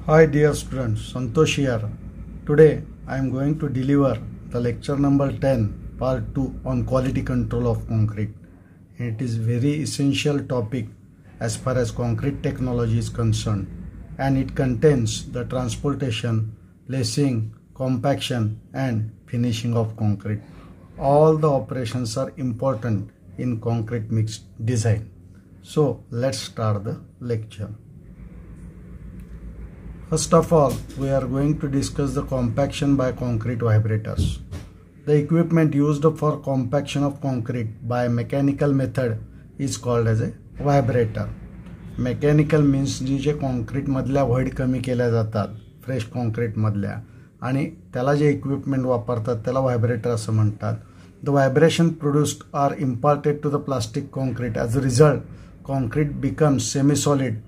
Hi dear students, Santosh here. Today I am going to deliver the lecture number 10 part 2 on quality control of concrete. It is very essential topic as far as concrete technology is concerned, and it contains the transportation, lacing, compaction and finishing of concrete. All the operations are important in concrete mix design. So let's start the lecture. First of all, we are going to discuss the compaction by concrete vibrators. The equipment used for compaction of concrete by mechanical method is called as a vibrator. Mechanical means J concrete मधल्या void कमी केल्या जातात fresh concrete मधल्या आणि त्याला जे equipment वापरतात त्याला vibrator असं म्हणतात. The vibration produced are imparted to the plastic concrete. As a result, concrete becomes semi-solid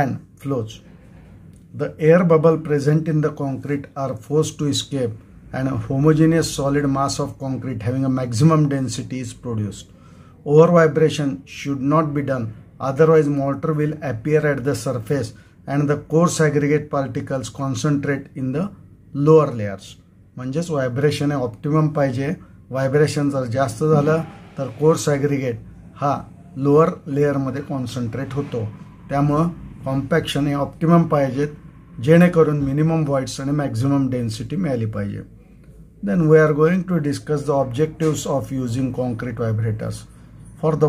and flows. The air bubble present in the concrete are forced to escape and a homogeneous solid mass of concrete having a maximum density is produced. Over vibration should not be done, otherwise mortar will appear at the surface and the coarse aggregate particles concentrate in the lower layers. म्हणजेच vibration हे optimum पाहिजे. Vibration जर जास्त झालं तर course aggregate हा lower लेअरमध्ये concentrate होतो. त्यामुळं compaction हे optimum पाहिजेत जेणेकरून मिनिमम व्हॉइड्स आणि मॅक्झिमम डेन्सिटी मिळाली पाहिजे. Then we are going to discuss the objectives of using concrete vibrators for the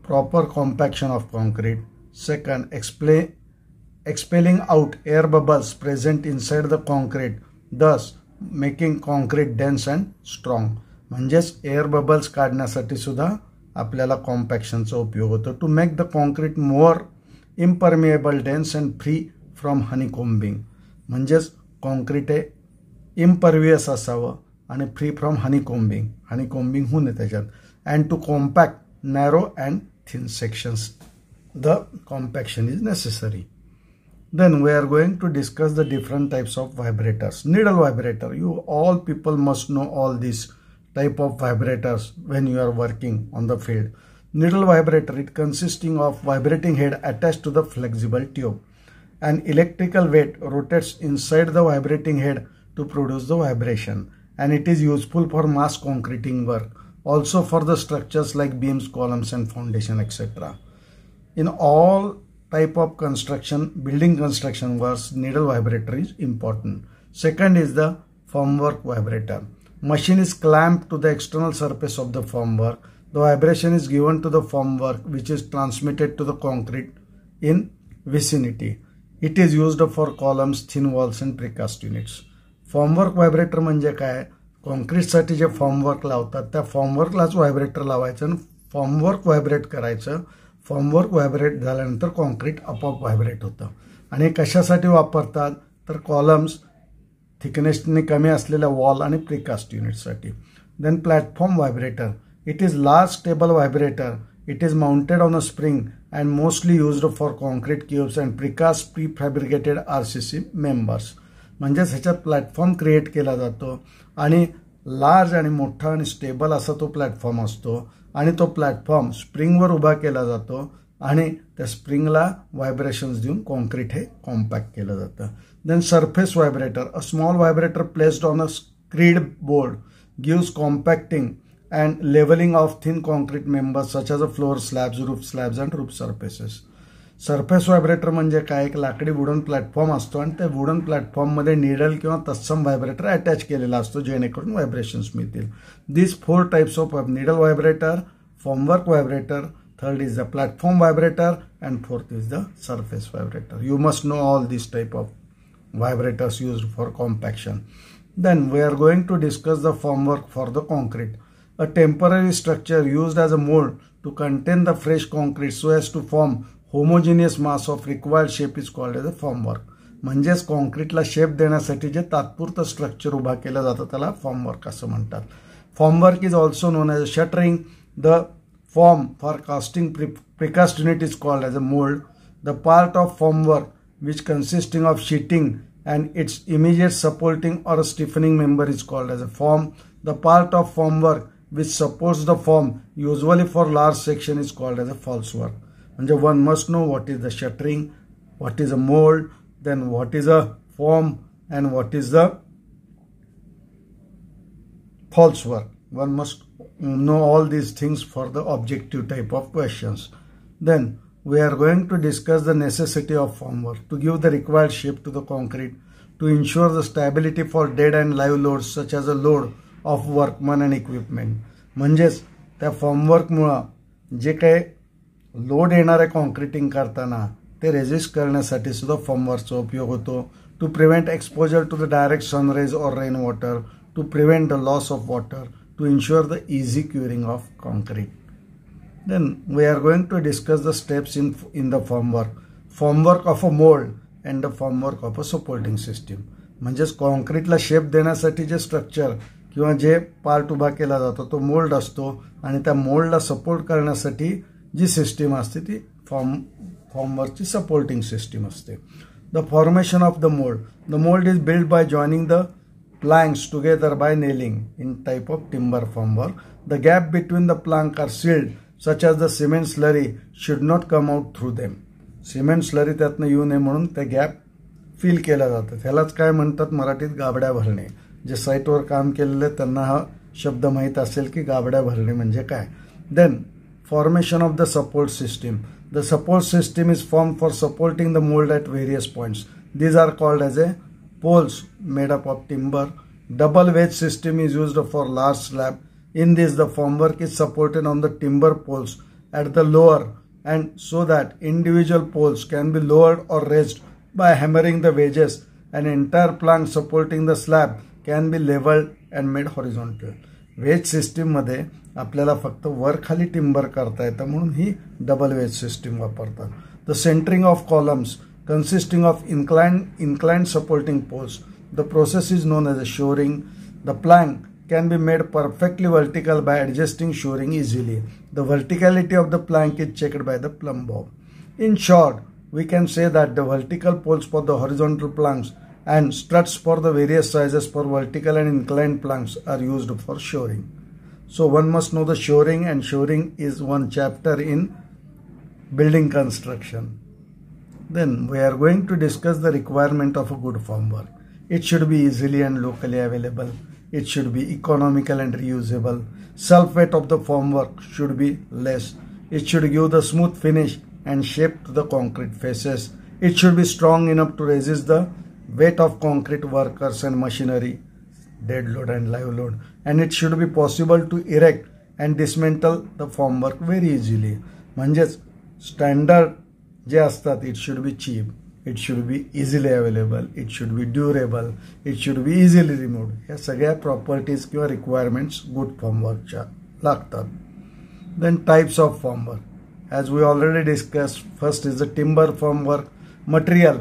proper compaction of concrete. Second, expelling out air bubbles present inside the concrete, thus making concrete dense and strong. म्हणजेच air bubbles काढण्यासाठी सुद्धा आपल्याला कॉम्पॅक्शनचा उपयोग होतो to make the concrete more impermeable dense and free from honeycombing. म्हणजेच concrete हे impervious असावं आणि फ्री फ्रॉम हनीकोम्बिंग होऊ नये त्याच्यात. And to compact narrow and thin sections the compaction is necessary. Then we are going to discuss the different types of vibrators. Needle vibrator. You all people must know all these type of vibrators when you are working on the field. Needle vibrator, it consisting of vibrating head attached to the flexible tube. An electrical weight rotates inside the vibrating head to produce the vibration, and it is useful for mass concreting work, also for the structures like beams, columns and foundation, etc. In all type of construction, building construction works, needle vibrator is important. Second is the formwork vibrator. Machine is clamped to the external surface of the formwork. The vibration is given to the formwork which is transmitted to the concrete in vicinity. It is used for columns, thin walls and precast units. Formwork vibrator म्हणजे काय? Concrete साठी जे formwork लावतात त्या फॉर्मवर्कलाच vibrator लावायचं आणि formwork vibrate करायचं. Formwork vibrate झाल्यानंतर concrete आपोआप व्हायब्रेट होतं. आणि कशासाठी वापरतात तर कॉलम्स थिकनेसने कमी असलेल्या वॉल आणि प्रीकास्ट युनिटसाठी. Then platform vibrator. It is large stable vibrator. It is mounted on a spring and mostly used for concrete cubes and precast prefabricated RCC members. म्हणजेच ह्याच्यात प्लॅटफॉर्म क्रिएट केला जातो आणि लार्ज आणि मोठा आणि स्टेबल असा तो प्लॅटफॉर्म असतो आणि तो प्लॅटफॉर्म स्प्रिंगवर उभा केला जातो आणि त्या स्प्रिंगला व्हायब्रेशन्स देऊन कॉन्क्रीट हे कॉम्पॅक्ट केलं जातं. Then surface vibrator. A small vibrator placed on a screed board gives compacting and levelling of thin concrete members such as a floor slabs, roof slabs and roof surfaces. Surface vibrator म्हणजे काय? एक लाकडी wooden platform असतो आणि त्या wooden प्लॅटफॉर्ममध्ये needle किंवा तत्सम vibrator attach केलेला असतो जेणेकरून व्हायब्रेशन्स मिळतील. This 4 types of needle vibrator, formwork vibrator, third is the platform vibrator and fourth is the surface vibrator. You must know all this type of vibrators used for compaction. Then we are going to discuss the formwork for the concrete. A temporary structure used as a mold to contain the fresh concrete so as to form homogeneous mass of required shape is called as a formwork. म्हणजेच कॉन्क्रीटला shape देण्यासाठी जे तात्पुरतं structure उभा केलं जातं त्याला formwork असं म्हणतात. Formwork is also known as a shuttering. The form for casting precast unit is called as a mould. The part of formwork which consisting of sheeting and its immediate supporting or stiffening member is called as a form. The part of formwork which supports the form usually for large section is called as a false work. म्हणजे one must know what is the shuttering, what is a mold, Then what is a form and what is the false work? One must know all these things for the objective type of questions. Then we are going to discuss the necessity of formwork to give the required shape to the concrete, to ensure the stability for dead and live loads such as a load of workmen and equipment. म्हणजेच त्या फॉर्मवर्कमुळे जे काही load येणार आहे concreting करताना ते resist करण्यासाठी सुद्धा फॉर्मवर्कचा उपयोग होतो. To prevent exposure to the direct sunrays और rain water, to prevent the loss of water, to ensure the easy curing of concrete. Then we are going to discuss the steps in the formwork of a mold and the formwork of a supporting system. म्हणजेच कॉन्क्रीटला shape देण्यासाठी जे structure किंवा जे part उभा केला जातो तो mould असतो आणि त्या मोल्डला सपोर्ट करण्यासाठी जी सिस्टीम असते ती फॉर्मवर्कची सपोर्टिंग सिस्टीम असते. The formation of the mould is build by joining the planks together by nailing in type of timber formwork. The gap between the plank are sealed such as the cement slurry should not come out through them. Cement slurry त्यातनं येऊ नये म्हणून ते gap fill केला जातं. त्यालाच काय म्हणतात मराठीत गाबड्या भरणे. जे साईटवर काम केलेले त्यांना हा शब्द माहीत असेल की गाबड्या भरणे म्हणजे काय. Then formation of the support system. The support system is formed for supporting the mold at various points. These are called as a poles made up of timber. Double wedge system is used for large slab. In this, the formwork is supported on the timber poles at the lower and so that individual poles can be lowered or raised by hammering the wedges. An entire plank supporting the slab can be leveled and made horizontal. Wedge system मध्ये आपल्याला फक्त वर खाली timber करता येतं म्हणून ही double veg system वापरतात. The centering of columns consisting of inclined supporting poles. The process is known as a shoring. The plank can be made perfectly vertical by adjusting shoring easily. The verticality of the plank is checked by the plumb bob. In short, we can say that the vertical poles for the horizontal planks and struts for the various sizes for vertical and inclined planks are used for shoring. So one must know the shoring, and shoring is one chapter in building construction. Then we are going to discuss the requirement of a good formwork. It should be easily and locally available. It should be economical and reusable. Self-weight of the formwork should be less. It should give the smooth finish and shape to the concrete faces. It should be strong enough to resist the weight of concrete workers and machinery, dead load and live load. And it should be possible to erect and dismantle the formwork very easily. म्हणजेच standard जे असतात, it should be cheap, it should be easily available, it should be durable, it should be easily removed. ह्या सगळ्या properties किंवा requirements good फॉर्मवर्कच्या लागतात. Then types of formwork, as we already discuss, first is the timber formwork. Material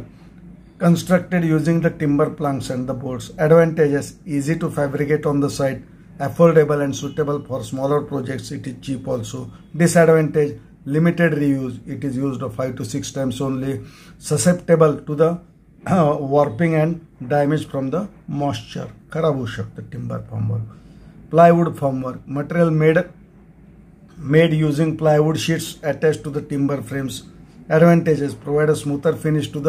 constructed using the timber planks and the boards. Advantages: easy to fabricate on the site, affordable and suitable for smaller projects. It is cheap also. Disadvantage: limited reuse. It is used 5 to 6 times only. Susceptible to the warping and damage from the moisture. खराब होऊ शकतं timber formwork. Plywood formwork. Material made using plywood sheets attached to the timber frames. Advantages: provide a smoother finish to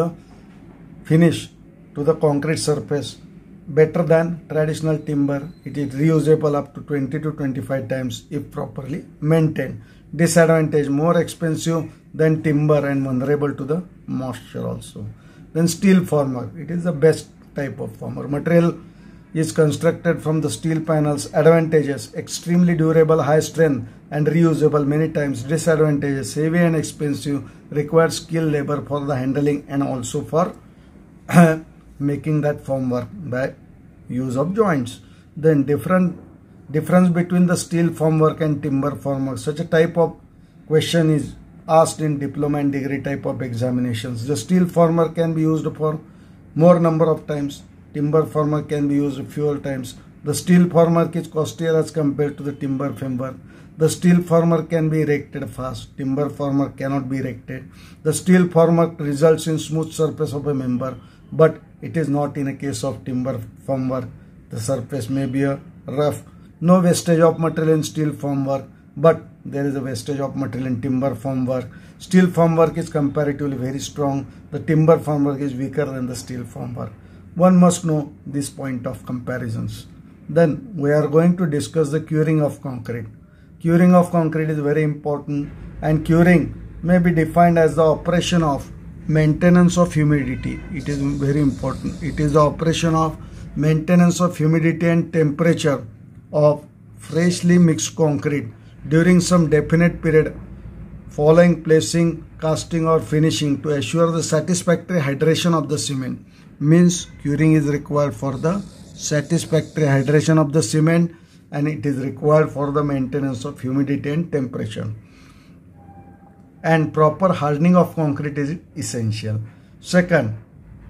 the concrete surface, better than traditional timber. It is reusable up to 20 to 25 times if properly maintained. Disadvantage: more expensive than timber and vulnerable to the moisture also. Then steel formwork. It is the best type of formwork. Material is constructed from the steel panels. Advantages: extremely durable, high strength and reusable many times. Disadvantages: heavy and expensive, requires skilled labor for the handling and also for making that formwork by use of joints. Then difference between the steel formwork and timber formwork. Such a type of question is asked in diploma and degree type of examinations. The steel formwork can be used for more number of times. Timber formwork can be used fewer times. The steel formwork is costlier as compared to the timber formwork. The steel formwork can be erected fast. Timber formwork cannot be erected. The steel formwork results in smooth surface of a member, but it is not in a case of timber formwork. The surface may be rough. No wastage of material in steel formwork, but there is a wastage of material in timber formwork. Steel formwork is comparatively very strong. The timber formwork is weaker than the steel formwork. One must know this point of comparisons. Then we are going to discuss the curing of concrete. Curing of concrete is very important, and curing may be defined as the operation of maintenance of humidity. It is very important. It is the operation of maintenance of humidity and temperature of freshly mixed concrete during some definite period following placing, casting or finishing to assure the satisfactory hydration of the cement. Means curing is required for the satisfactory hydration of the cement, and it is required for the maintenance of humidity and temperature. And proper hardening of concrete is essential. Second,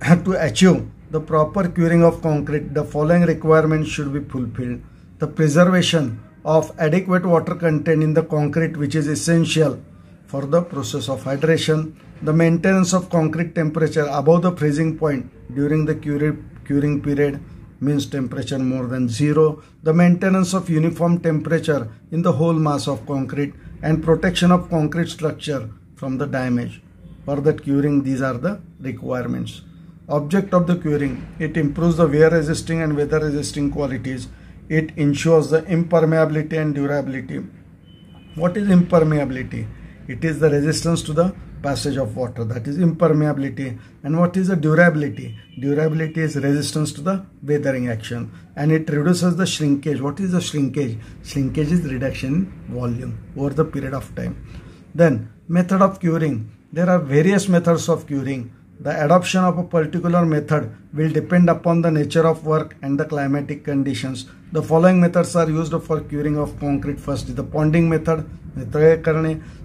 to achieve the proper curing of concrete, the following requirements should be fulfilled. The preservation of adequate water content in the concrete, which is essential for the process of hydration. The maintenance of concrete temperature above the freezing point during the curing period, means temperature more than 0. The maintenance of uniform temperature in the whole mass of concrete, and protection of concrete structure from the damage. For the curing, these are the requirements. Object of the curing: it improves the wear resisting and weather resisting qualities. It ensures the impermeability and durability. What is impermeability? It is the resistance to the passage of water, that is impermeability. And what is the durability? Durability is resistance to the weathering action, and it reduces the shrinkage. What is the shrinkage? Shrinkage is reduction in volume over the period of time. Then method of curing. There are various methods of curing. The adoption of a particular method will depend upon the nature of work and the climatic conditions. The following methods are used for curing of concrete. First is the ponding method,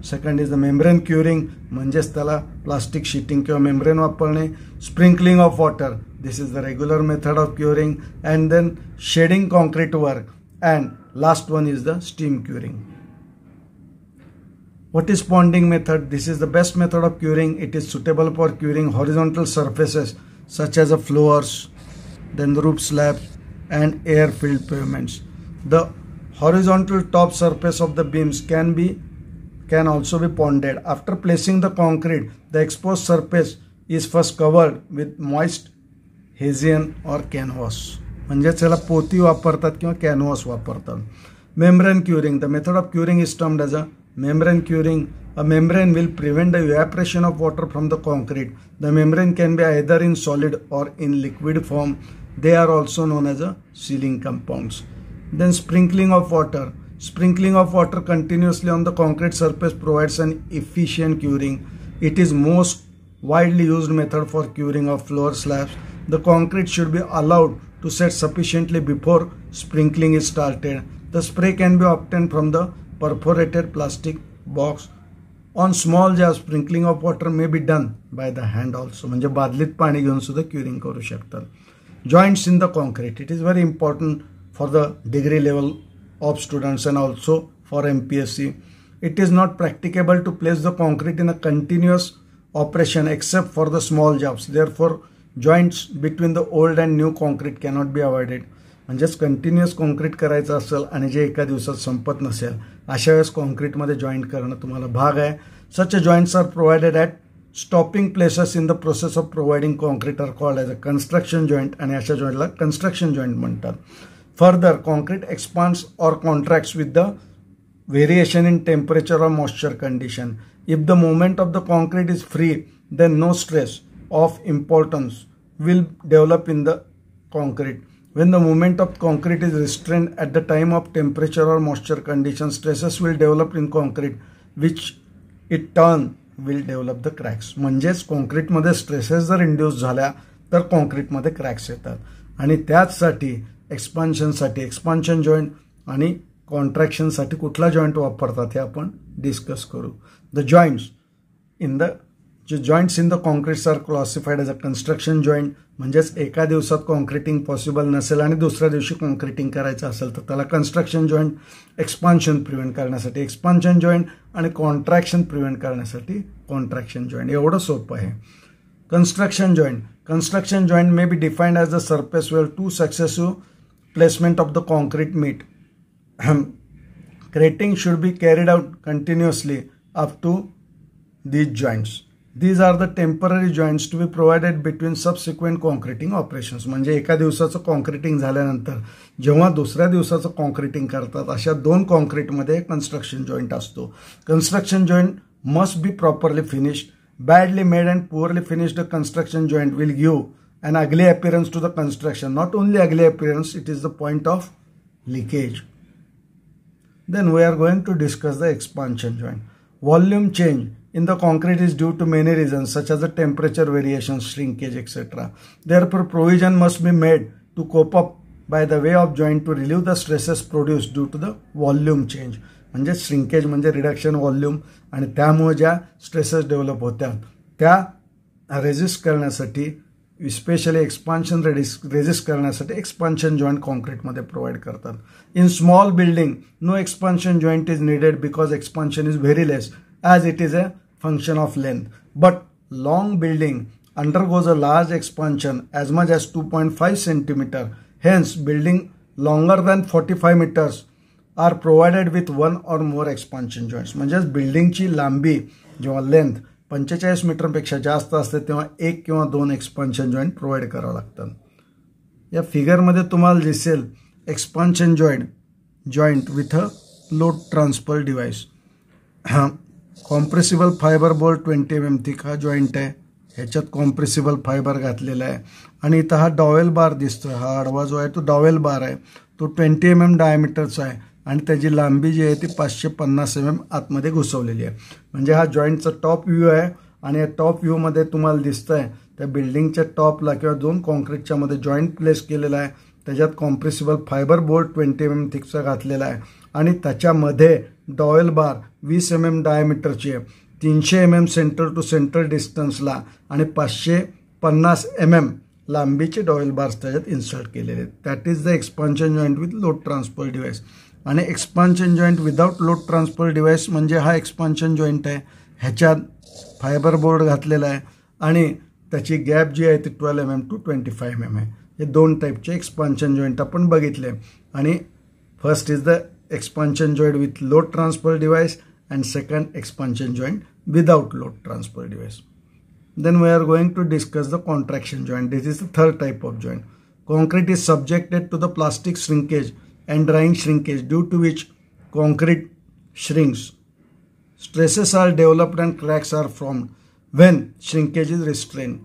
second is the membrane curing, म्हणजेच त्याला plastic sheeting किंवा membrane वापरणे. Sprinkling of water, this is the regular method of curing, and then shading concrete work, and last one is the steam curing. What is ponding method? This is the best method of curing. It is suitable for curing horizontal surfaces such as floors, then the roof slabs and air-filled pavements. The horizontal top surface of the beams can also be ponded. After placing the concrete, the exposed surface is first covered with moist hessian or canvas. म्हणजे त्याला पोती वापरतात किंवा canvas वापरतात. Membrane curing. The method of curing is termed as a membrane curing. A membrane will prevent the evaporation of water from the concrete. The membrane can be either in solid or in liquid form. They are also known as a sealing compounds. Then sprinkling of water. Sprinkling of water continuously on the concrete surface provides an efficient curing. It is most widely used method for curing of floor slabs. The concrete should be allowed to set sufficiently before sprinkling is started. The spray can be obtained from the perforated plastic box. On small jars, sprinkling of water may be done by the hand also. म्हणजे बादलीत पाणी घेऊन सुद्धा curing करू शकतात. Joints in the concrete. It is very important for the degree level of students and also for MPSC. It is not practicable to place the concrete in a continuous operation except for the small jobs. Therefore, joints between the old and new concrete cannot be avoided. म्हणजेच continuous concrete करायचं असेल आणि जे एका दिवसात संपत नसेल अशा वेळेस कॉन्क्रीटमध्ये joint करणं तुम्हाला भाग आहे. Such joints are provided at stopping places in the process of providing concrete are called as a construction joint, आणि अशा जॉईंटला construction joint म्हणतात. Further, concrete expands or contracts with the variation in temperature or moisture condition. If the movement of the concrete is free, then no stress of importance will develop in the concrete. When the movement of concrete is restrained at the time of temperature or moisture conditions, stresses will develop in concrete, which in turn will develop the cracks. म्हणजेच कॉन्क्रीटमध्ये stresses जर induce झाल्या तर कॉन्क्रीटमध्ये cracks येतात, आणि त्याचसाठी एक्सपान्शनसाठी expansion joint आणि कॉन्ट्रॅक्शनसाठी कुठला joint वापरतात हे आपण डिस्कस करू. The joints in the joints in the concretes are classified as a construction joint. म्हणजेच एका दिवसात कॉन्क्रीटिंग पॉसिबल नसेल आणि दुसऱ्या दिवशी कॉन्क्रीटिंग करायचं असेल तर त्याला कन्स्ट्रक्शन जॉईंट. एक्सपान्शन प्रिव्हेंट करण्यासाठी एक्सपान्शन जॉईंट आणि कॉन्ट्रॅक्शन प्रिव्हेंट करण्यासाठी कॉन्ट्रॅक्शन जॉईंट. एवढं सोपं आहे. Construction joint. Construction joint may be defined as the surface where two successive placement of the concrete meet. Crating should be carried out continuously up to these joints. These are the temporary joints to be provided between subsequent concreting operations. म्हणजे एका दिवसाचं concreting झाल्यानंतर जेव्हा दुसऱ्या दिवसाचं concreting करतात अशा दोन कॉन्क्रीटमध्ये कन्स्ट्रक्शन जॉइंट असतो. Construction joint must be properly finished. Badly made and poorly finished construction joint will give an ugly appearance to the construction. Not only ugly appearance, it is the point of leakage. Then we are going to discuss the expansion joint. Volume change in the concrete is due to many reasons such as the temperature variations, shrinkage, etc. Therefore, provision must be made to cope up by the way of joint to relieve the stresses produced due to the volume change. म्हणजे shrinkage म्हणजे reduction volume आणि त्यामुळे ज्या stresses develop होत्या त्या resist करण्यासाठी specially expansion resist करण्यासाठी expansion joint कॉन्क्रीटमध्ये प्रोव्हाइड करतात. In small building no expansion joint is needed because expansion is very less as it is a function of length. But long building undergoes a large expansion as much as 2.5 centimeter. Hence, building longer than 45 meters are provided with one or more expansion joints. म्हणजे बिल्डिंगची लांबी जेव्हा length 45 मीटरपेक्षा जास्त असते तेव्हा एक किंवा दोन expansion joint provide करावं लागतात. या फिगरमध्ये तुम्हाला दिसेल expansion joint with a load transfer device. Compressible fibre bolt 20 mm thick हा जॉईंट आहे. ह्याच्यात कॉम्प्रेसिबल फायबर घातलेला आहे आणि इथं हा डॉवेल बार दिसतोय. हा आडवा जो आहे तो डॉवेल बार आहे. तो 20 mm डायमीटरचा आहे आणि त्याची लांबी जी आहे ती 550 mm आतमध्ये घुसवलेली आहे. म्हणजे हा जॉईंटचा टॉप व्ह्यू आहे आणि या टॉप व्ह्यूमध्ये तुम्हाला दिसतंय त्या बिल्डिंगच्या टॉपला किंवा दोन कॉन्क्रीटच्या मध्ये जॉईंट प्लेस केलेला आहे. त्याच्यात कॉम्प्रेसिबल फायबर बोल्ट 20 mm थिकचा घातलेला आहे आणि त्याच्यामध्ये डॉवेल बार 20 mm डायमीटरची आहे. 300 mm सेंटर टू सेंटर डिस्टन्सला आणि 550 mm लांबीचे डॉवेल बार्स त्याच्यात इन्सर्ट केलेले आहेत. That is the expansion joint with load transfer device. आणि expansion joint without load transfer device म्हणजे हा एक्सपान्शन जॉईंट आहे. ह्याच्यात फायबर बोर्ड घातलेला आहे आणि त्याची गॅप जी आहे ती 12 mm टू 25 mm आहे. हे दोन टाईपचे एक्सपान्शन जॉईंट आपण बघितले. आणि first is the expansion joint with load transfer device and second expansion joint without load transfer device. Then we are going to discuss the contraction joint. This is the third type of joint. Concrete is subjected to the plastic shrinkage and drying shrinkage due to which concrete shrinks. Stresses are developed and cracks are formed when shrinkage is restrained.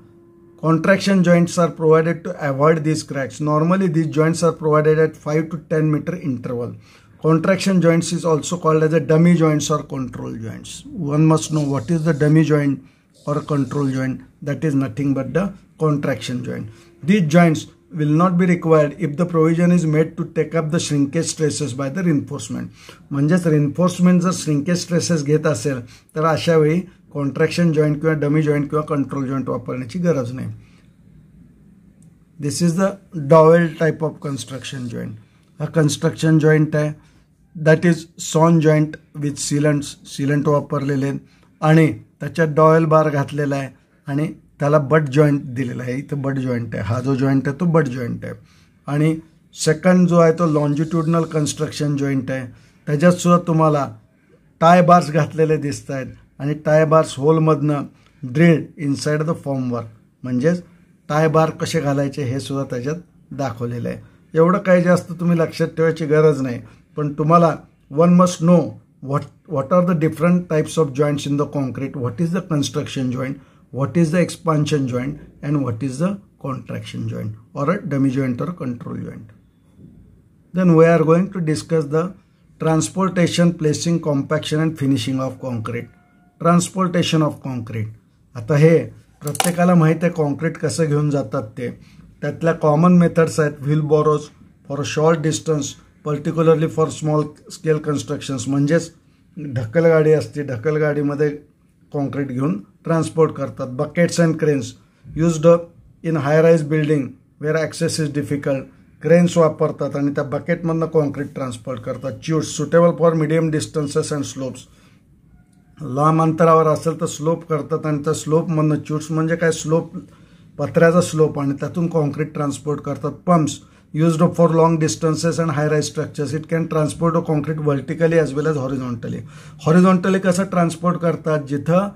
Contraction joints are provided to avoid these cracks. Normally these joints are provided at 5 to 10 meter interval. Contraction joints is also called as a dummy joints or control joints. One must know what is the dummy joint or control joint. That is nothing but the contraction joint. These joints will not be required if the provision is made to take up the shrinkage stresses by the reinforcement. म्हणजेच reinforcement जर shrinkage stresses घेत असेल तर अशा वेळी contraction joint किंवा dummy joint किंवा control joint वापरण्याची गरज नाही. This is the dowel type of construction joint. हा construction joint आहे. That is sawn joint with sealant वापरलेले आणि त्याच्यात डॉयल बार घातलेला आहे आणि त्याला बट जॉईंट दिलेला आहे. इथं बट जॉईंट आहे. हा जो जॉईंट आहे तो बट जॉईंट आहे. आणि सेकंड जो आहे तो लॉन्जिट्युडनल कन्स्ट्रक्शन जॉईंट आहे. त्याच्यात सुद्धा तुम्हाला टाय बार्स घातलेले दिसत आहेत आणि टाय बार्स होलमधनं ड्रिल्ड इनसाइड द फॉर्मवर्क. म्हणजेच टाय बार कसे घालायचे हे सुद्धा त्याच्यात दाखवलेलं आहे. एवढं काही जास्त तुम्ही लक्षात ठेवायची गरज नाही. पण तुम्हाला one must know what are the different types of joints in the concrete, what is the construction joint, what is the expansion joint, and what is the contraction joint or a dummy joint or control joint. Then we are going to discuss the transportation, placing, compaction and finishing of concrete. Transportation of concrete. आता हे प्रत्येकाला माहित आहे concrete कसं घेऊन जातात ते. त्यातल्या common methods आहेत wheelbarrows for a short distance, particularly for small scale constructions. म्हणजेच ढकलगाडी असते, ढकलगाडीमध्ये कॉन्क्रीट घेऊन ट्रान्सपोर्ट करतात. Buckets and cranes used in high rise building where access is difficult. Cranes वापरतात आणि त्या बकेटमधनं कॉन्क्रीट ट्रान्सपोर्ट करतात. Chutes suitable for medium distances and slopes. लांब अंतरावर असेल तर स्लोप करतात आणि त्या स्लोपमधनं च्यूट्स म्हणजे काय स्लोप पत्र्याचा स्लोप आणि त्यातून कॉन्क्रीट ट्रान्सपोर्ट करतात. Pumps used for long distances and high-rise structures. It can transport the concrete vertically as well as horizontally. Horizontally कसं ट्रान्सपोर्ट करतात, जिथं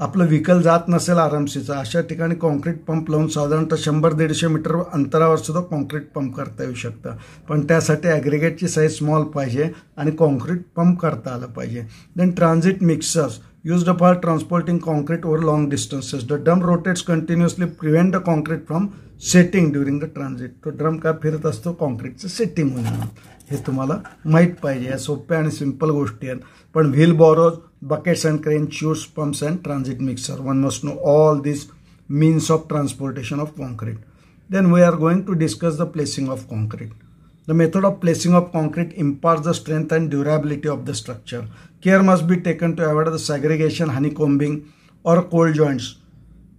आपलं व्हीकल जात नसेल आरामशीचं अशा ठिकाणी कॉन्क्रीट पंप लावून साधारणतः 100-150 मीटर अंतरावर सुद्धा कॉन्क्रीट पंप करता येऊ शकतं. पण त्यासाठी ॲग्रिगेटची साईज स्मॉल पाहिजे आणि कॉन्क्रीट पंप करता आलं पाहिजे. Then transit mixers used for transporting concrete over long distances. The drum rotates continuously, prevent the concrete from setting during the transit. तो ड्रम का फिरत असतो कॉन्क्रीटचं सेटिंग होणं. हे तुम्हाला माहीत पाहिजे. या सोप्या आणि सिंपल गोष्टी आहेत. पण wheel बॉरोज, buckets and crane, chutes, pumps and transit mixer. One must know all these means of transportation of concrete. Then we are going to discuss the placing of concrete. The method of placing of concrete imparts the strength and durability of the structure. Care must be taken to avoid the segregation, honeycombing or cold joints.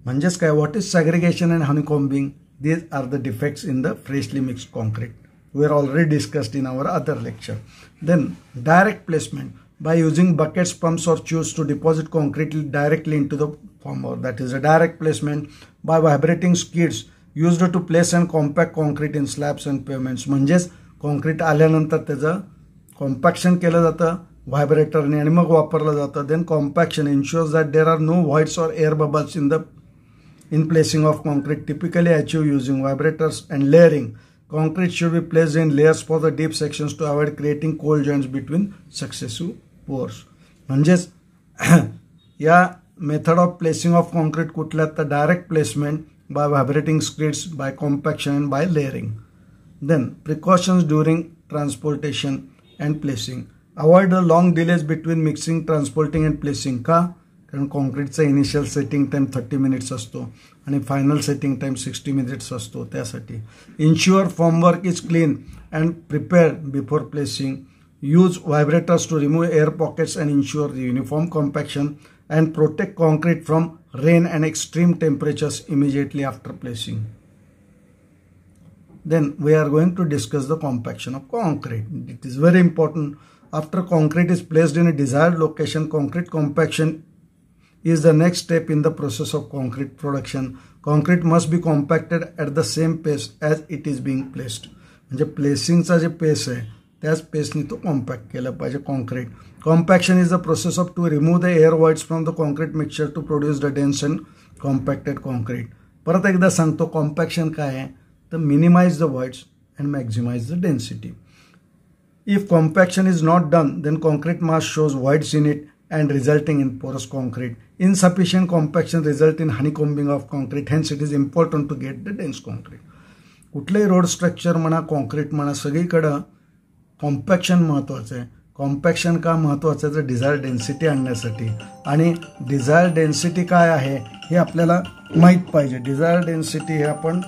म्हणजेच काय, what is segregation and honeycombing? These are the defects in the freshly mixed concrete. We are already discussed in our other lecture. Then direct placement by using buckets, pumps or chutes to deposit concrete directly into the former. That is a direct placement. By vibrating skids used to place and compact concrete in slabs and pavements. म्हणजेच concrete आल्यानंतर त्याचं compaction केलं जातं व्हायब्रेटरने आणि मग वापरलं जातं. Then compaction ensures that there are no voids और air bubbles in placing of concrete, typically achieved using vibrators and layering. Concrete should be placed in layers for the deep sections to avoid creating cold joints between successive pours. म्हणजेच या method of placing of concrete कुठल्यात तर direct placement by vibrating skids, by compaction and by layering. Then precautions during transportation and placing. Avoid the long delays between mixing, transporting and placing. का? कारण कॉन्क्रीटचा initial setting time 30 minutes असतो आणि final setting time 60 minutes असतो. त्यासाठी ensure formwork is clean and prepared before placing. Use vibrators to remove air pockets and ensure the uniform compaction and protect concrete from rain and extreme temperatures immediately after placing. Then we are going to discuss the compaction of concrete. It is very important. After concrete is placed in a desired location, concrete compaction is the next step in the process of concrete production. Concrete must be compacted at the same pace as it is being placed. म्हणजे प्लेसिंगचा जे pace आहे त्याच पेसनी तो compact केला पाहिजे concrete. Compaction is the process of to remove the air voids from the concrete mixture to produce the dense and compacted concrete. परत एकदा सांगतो compaction काय आहे तर minimize the voids and maximize the density. If compaction is not done, then concrete mass shows voids in it and resulting in porous concrete. Insufficient compaction result in honeycombing of concrete. Hence, it is important to get the dense concrete. कुठलेही road structure म्हणा, concrete म्हणा, सगळीकडं compaction महत्त्वाचं आहे. Compaction का महत्त्वाचं आहे तर डिझायर डेन्सिटी आणण्यासाठी. आणि डिझायर डेन्सिटी काय आहे हे आपल्याला माहीत पाहिजे. डिझायर डेन्सिटी हे आपण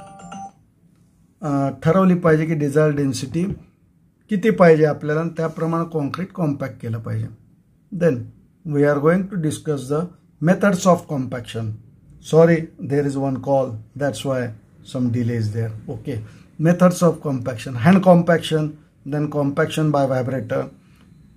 ठरवली पाहिजे की डिझायर डेन्सिटी किती पाहिजे आपल्याला आणि त्याप्रमाणे कॉन्क्रीट कॉम्पॅक्ट केलं पाहिजे. Then we are going to discuss the methods of compaction. Sorry, there is one call, that's why some delays there. Okay, methods of compaction. Hand compaction, then compaction by vibrator.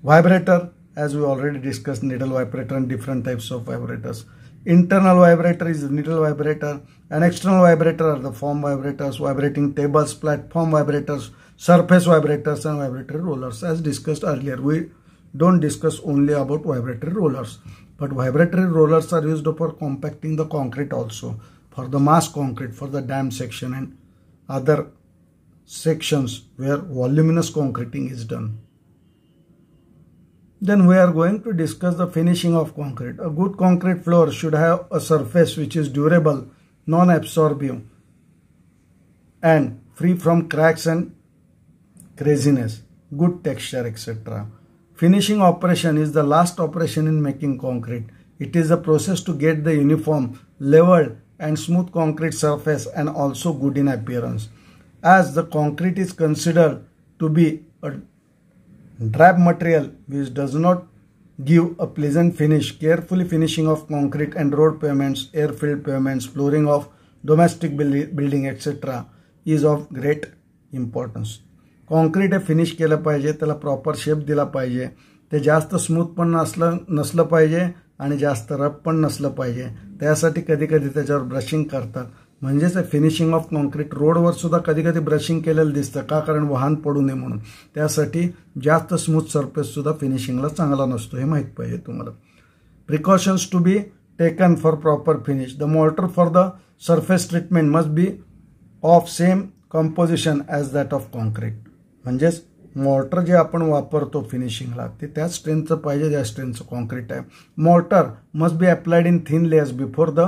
Vibrator, as we already discussed, needle vibrator and different types of vibrators. Internal vibrator is needle vibrator and external vibrator are the foam vibrators, vibrating tables, platform vibrators, surface vibrators and vibratory rollers. As discussed earlier, we don't discuss only about vibratory rollers, but vibratory rollers are used for compacting the concrete also, for the mass concrete, for the dam section and other sections where voluminous concreting is done. Then we are going to discuss the finishing of concrete. A good concrete floor should have a surface which is durable, non-absorbive and free from cracks and craziness, good texture, etc. Finishing operation is the last operation in making concrete. It is a process to get the uniform, leveled and smooth concrete surface and also good in appearance. As the concrete is considered to be a drab material which does not give a pleasant finish, carefully finishing of concrete and road pavements, air-filled pavements, flooring of domestic building etc. is of great importance. Concrete हे finish केलं पाहिजे, त्याला proper shape दिला पाहिजे, ते जास्त smooth पण नसलं पाहिजे आणि जास्त रफ पण नसलं पाहिजे. त्यासाठी कधी कधी त्याच्यावर ब्रशिंग करतात. म्हणजेच फिनिशिंग ऑफ कॉन्क्रीट. रोडवर सुद्धा कधी कधी ब्रशिंग केलेलं दिसतं, का? कारण वाहन पडू नये म्हणून. त्यासाठी जास्त स्मूथ सरफेस सुद्धा फिनिशिंगला चांगला नसतो, हे माहीत पाहिजे तुम्हाला. Precautions to be taken for proper finish. The mortar for the surface treatment must be of same composition as that of concrete. म्हणजेच मॉर्टर जे आपण वापरतो फिनिशिंगला ते त्याच स्ट्रेंथचं पाहिजे ज्या स्ट्रेंथचं कॉन्क्रीट आहे. Mortar must be applied in thin layers before the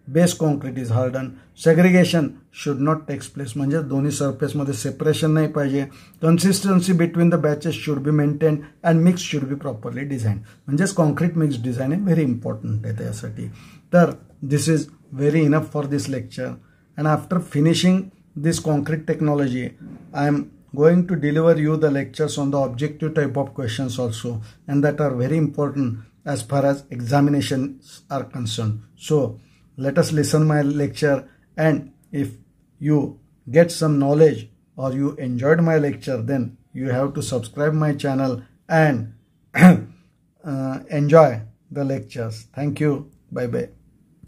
base concrete is harden. Segregation should not takes place. म्हणजे दोन्ही सरफेसमध्ये सेपरेशन नाही पाहिजे. Consistency between the batches should be maintain and mix should be properly design. म्हणजेच concrete mix design आहे very important आहे त्यासाठी. तर this is very enough for this lecture. And after finishing this concrete technology, I am going to deliver you the lectures on the objective type of questions also, and that are very important as far as examinations are concerned. So let us listen my lecture, and if you get some knowledge or you enjoyed my lecture, then you have to subscribe my channel and enjoy the lectures. Thank you. Bye bye.